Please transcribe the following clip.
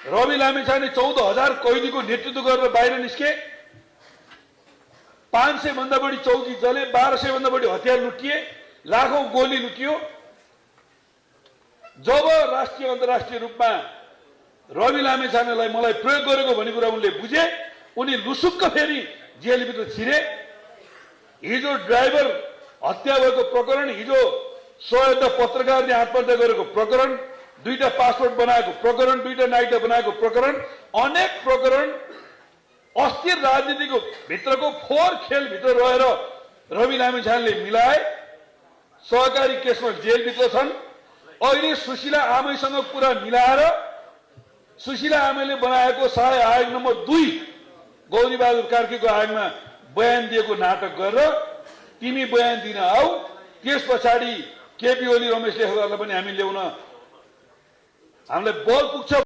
रवि लामिछाने 14,000 कैदीको नेतृत्व गरेर बाहिर निस्के। 500 भन्दा बढी चौकी जले, 1200 भन्दा बढी हतियार लुटिए, लाखौं गोली लुटियो। जब राष्ट्रिय अन्तर्राष्ट्रिय रूपमा रवि लामिछानेलाई मलाई प्रयोग गरेको भन्ने कुरा उनले बुझे, उनी लुसुक्क फेरि जेलभित्र छिरे। हिजो ड्राइभर हत्या भएको प्रकरण, हिजो 100 पत्रकारले आत्महत्या गरेको प्रकरण, 2टा पासपोर्ट बनाएको प्रकरण, 2टा नाइटा बनाएको प्रकरण, अनेक प्रकरण अस्थिर राजनीतिको भित्रको फोहोर खेलभित्र रहेर रवि लामिछानेले मिलाए। सहकारी केसमा जेलभित्र छन्। अहिले सुशीला आमैसँग कुरा मिलाएर सुशीला आमैले बनाएको सहाय आयोग नम्बर 2 गौरीबहादुर कार्कीको आयोगमा बयान दिएको नाटक गरेर तिमी बयान दिन आऊ, त्यस पछाडि केपी ओली रमेश लेखकहरूलाई पनि हामी ल्याउन हामीलाई बल पुग्छ।